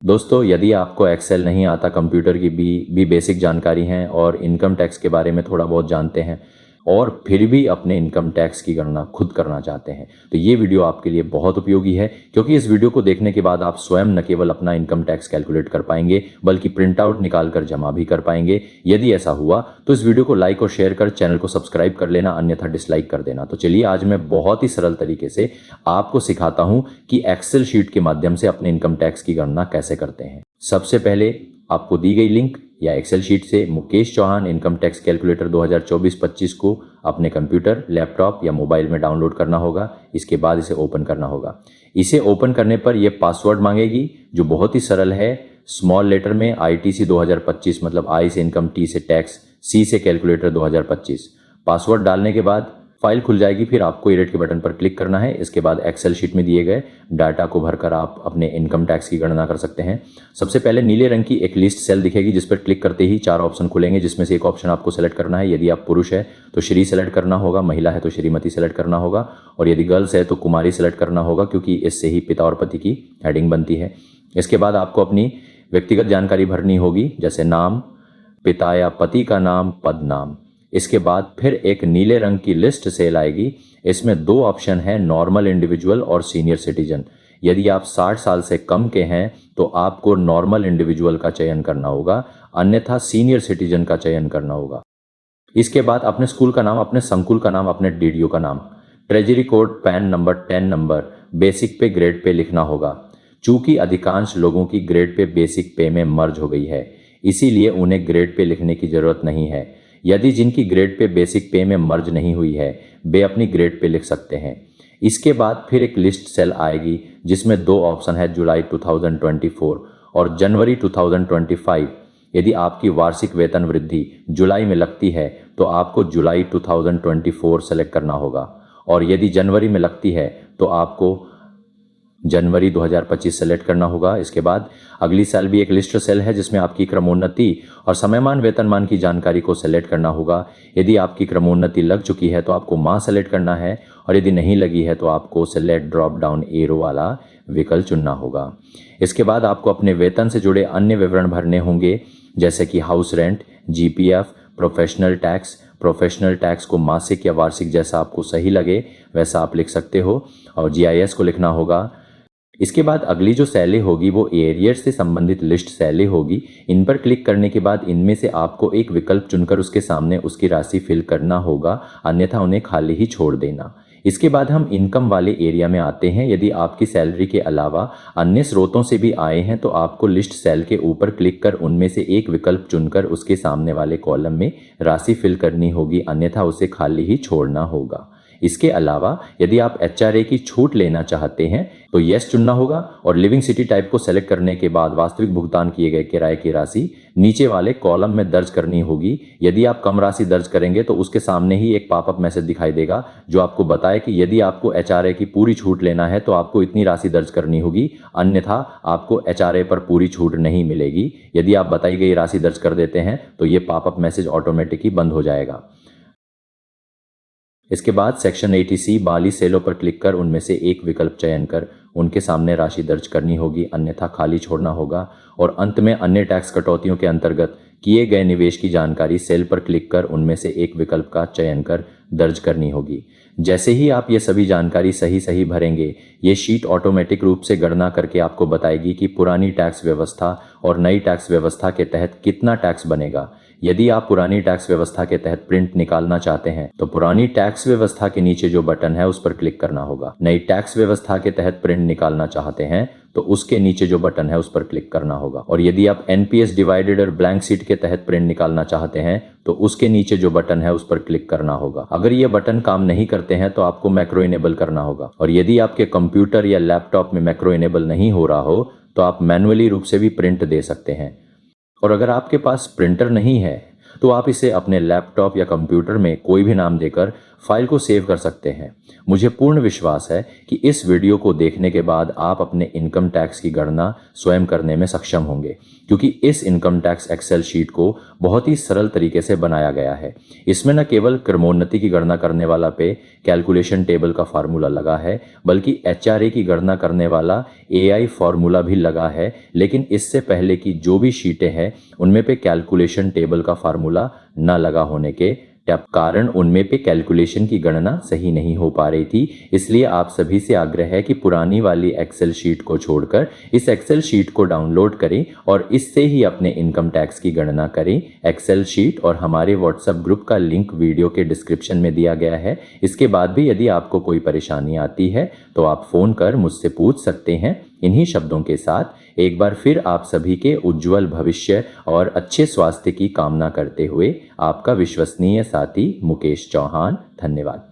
दोस्तों, यदि आपको एक्सेल नहीं आता, कंप्यूटर की भी बेसिक जानकारी हैं और इनकम टैक्स के बारे में थोड़ा बहुत जानते हैं और फिर भी अपने इनकम टैक्स की गणना खुद करना चाहते हैं, तो ये वीडियो आपके लिए बहुत उपयोगी है। क्योंकि इस वीडियो को देखने के बाद आप स्वयं न केवल अपना इनकम टैक्स कैलकुलेट कर पाएंगे बल्कि प्रिंट आउट निकाल कर जमा भी कर पाएंगे। यदि ऐसा हुआ तो इस वीडियो को लाइक और शेयर कर चैनल को सब्सक्राइब कर लेना, अन्यथा डिसलाइक कर देना। तो चलिए, आज मैं बहुत ही सरल तरीके से आपको सिखाता हूं कि एक्सेल शीट के माध्यम से अपने इनकम टैक्स की गणना कैसे करते हैं। सबसे पहले आपको दी गई लिंक या एक्सेल शीट से Mukesh Chauhan income tax calculator 2024-25 को अपने कंप्यूटर, लैपटॉप या मोबाइल में डाउनलोड करना होगा। इसके बाद इसे ओपन करना होगा। इसे ओपन करने पर यह पासवर्ड मांगेगी, जो बहुत ही सरल है। स्मॉल लेटर में ITC 2025, मतलब आई से इनकम, टी से टैक्स, सी से कैलकुलेटर 2025। पासवर्ड डालने के बाद फाइल खुल जाएगी। फिर आपको एडिट के बटन पर क्लिक करना है। इसके बाद एक्सेल शीट में दिए गए डाटा को भरकर आप अपने इनकम टैक्स की गणना कर सकते हैं। सबसे पहले नीले रंग की एक लिस्ट सेल दिखेगी, जिस पर क्लिक करते ही 4 ऑप्शन खुलेंगे, जिसमें से एक ऑप्शन आपको सेलेक्ट करना है। यदि आप पुरुष है तो श्री सेलेक्ट करना होगा, महिला है तो श्रीमती सेलेक्ट करना होगा, और यदि गर्ल्स है तो कुमारी सेलेक्ट करना होगा, क्योंकि इससे ही पिता और पति की हेडिंग बनती है। इसके बाद आपको अपनी व्यक्तिगत जानकारी भरनी होगी, जैसे नाम, पिता या पति का नाम, पद नाम। इसके बाद फिर एक नीले रंग की लिस्ट सेल आएगी। इसमें 2 ऑप्शन है, नॉर्मल इंडिविजुअल और सीनियर सिटीजन। यदि आप 60 साल से कम के हैं तो आपको नॉर्मल इंडिविजुअल का चयन करना होगा, अन्यथा सीनियर सिटीजन का चयन करना होगा। इसके बाद अपने स्कूल का नाम, अपने संकुल का नाम, अपने DDO का नाम, treasury code, pan number, 10 number, basic पे, ग्रेड पे लिखना होगा। चूंकि अधिकांश लोगों की ग्रेड पे बेसिक पे में मर्ज हो गई है, इसीलिए उन्हें ग्रेड पे लिखने की जरूरत नहीं है। यदि जिनकी ग्रेड पे बेसिक पे में मर्ज नहीं हुई है, वे अपनी ग्रेड पे लिख सकते हैं। इसके बाद फिर एक लिस्ट सेल आएगी, जिसमें 2 ऑप्शन है, जुलाई 2024 और जनवरी 2025। यदि आपकी वार्षिक वेतन वृद्धि जुलाई में लगती है तो आपको जुलाई 2024 सेलेक्ट करना होगा, और यदि जनवरी में लगती है तो आपको जनवरी 2025 सेलेक्ट करना होगा। इसके बाद अगली सेल भी एक लिस्ट सेल है, जिसमें आपकी क्रमोन्नति और समयमान वेतनमान की जानकारी को सेलेक्ट करना होगा। यदि आपकी क्रमोन्नति लग चुकी है तो आपको माह सेलेक्ट करना है, और यदि नहीं लगी है तो आपको सेलेक्ट ड्रॉप डाउन एरो वाला विकल्प चुनना होगा। इसके बाद आपको अपने वेतन से जुड़े अन्य विवरण भरने होंगे, जैसे कि house rent, GPF, professional tax. Professional tax को मासिक या वार्षिक, जैसा आपको सही लगे वैसा आप लिख सकते हो, और GIS को लिखना होगा। इसके बाद अगली जो सेलें होगी वो एरियर से संबंधित लिस्ट सेलें होगी। इन पर क्लिक करने के बाद इनमें से आपको एक विकल्प चुनकर उसके सामने उसकी राशि फिल करना होगा, अन्यथा उन्हें खाली ही छोड़ देना। इसके बाद हम इनकम वाले एरिया में आते हैं। यदि आपकी सैलरी के अलावा अन्य स्रोतों से भी आए हैं तो आपको लिस्ट सेल के ऊपर क्लिक कर उनमें से एक विकल्प चुनकर उसके सामने वाले कॉलम में राशि फिल करनी होगी, अन्यथा उसे खाली ही छोड़ना होगा। इसके अलावा यदि आप HRA की छूट लेना चाहते हैं तो यस चुनना होगा, और लिविंग सिटी टाइप को सेलेक्ट करने के बाद वास्तविक भुगतान किए गए किराए की राशि नीचे वाले कॉलम में दर्ज करनी होगी। यदि आप कम राशि दर्ज करेंगे तो उसके सामने ही एक पॉपअप मैसेज दिखाई देगा, जो आपको बताए कि यदि आपको HRA की पूरी छूट लेना है तो आपको इतनी राशि दर्ज करनी होगी, अन्यथा आपको HRA पर पूरी छूट नहीं मिलेगी। यदि आप बताई गई राशि दर्ज कर देते हैं तो ये पॉपअप मैसेज ऑटोमेटिक ही बंद हो जाएगा। इसके बाद सेक्शन 80C बाली सेलों पर क्लिक कर उनमें से एक विकल्प चयन कर उनके सामने राशि दर्ज करनी होगी, अन्यथा खाली छोड़ना होगा। और अंत में अन्य टैक्स कटौतियों के अंतर्गत किए गए निवेश की जानकारी सेल पर क्लिक कर उनमें से एक विकल्प का चयन कर दर्ज करनी होगी। जैसे ही आप ये सभी जानकारी सही भरेंगे, ये शीट ऑटोमेटिक रूप से गणना करके आपको बताएगी कि पुरानी टैक्स व्यवस्था और नई टैक्स व्यवस्था के तहत कितना टैक्स बनेगा। यदि आप पुरानी टैक्स व्यवस्था के तहत प्रिंट निकालना चाहते हैं तो पुरानी टैक्स व्यवस्था के नीचे जो बटन है उस पर क्लिक करना होगा। नई टैक्स व्यवस्था के तहत प्रिंट निकालना चाहते हैं तो उसके नीचे जो बटन है उस पर क्लिक करना होगा। और यदि आप NPS डिवाइडेड और ब्लैंक शीट के तहत प्रिंट निकालना चाहते हैं तो उसके नीचे जो बटन है उस पर क्लिक करना होगा। अगर ये बटन काम नहीं करते हैं तो आपको मैक्रो इनेबल करना होगा, और यदि आपके कंप्यूटर या लैपटॉप में मैक्रो इनेबल नहीं हो रहा हो तो आप मैन्युअली रूप से भी प्रिंट दे सकते हैं। और अगर आपके पास प्रिंटर नहीं है तो आप इसे अपने लैपटॉप या कंप्यूटर में कोई भी नाम देकर फाइल को सेव कर सकते हैं। मुझे पूर्ण विश्वास है कि इस वीडियो को देखने के बाद आप अपने इनकम टैक्स की गणना स्वयं करने में सक्षम होंगे, क्योंकि इस इनकम टैक्स एक्सेल शीट को बहुत ही सरल तरीके से बनाया गया है। इसमें न केवल क्रमोन्नति की गणना करने वाला पे कैलकुलेशन टेबल का फार्मूला लगा है, बल्कि HRA की गणना करने वाला AI फार्मूला भी लगा है। लेकिन इससे पहले की जो भी शीटें हैं उनमें पे कैलकुलेशन टेबल का फार्मूला न लगा होने के कारण उनमें पे कैलकुलेशन की गणना सही नहीं हो पा रही थी। इसलिए आप सभी से आग्रह है कि पुरानी वाली एक्सेल शीट को छोड़कर इस एक्सेल शीट को डाउनलोड करें और इससे ही अपने इनकम टैक्स की गणना करें। एक्सेल शीट और हमारे व्हाट्सएप ग्रुप का लिंक वीडियो के डिस्क्रिप्शन में दिया गया है। इसके बाद भी यदि आपको कोई परेशानी आती है तो आप फ़ोन कर मुझसे पूछ सकते हैं। इन्हीं शब्दों के साथ एक बार फिर आप सभी के उज्जवल भविष्य और अच्छे स्वास्थ्य की कामना करते हुए आपका विश्वसनीय साथी मुकेश चौहान। धन्यवाद।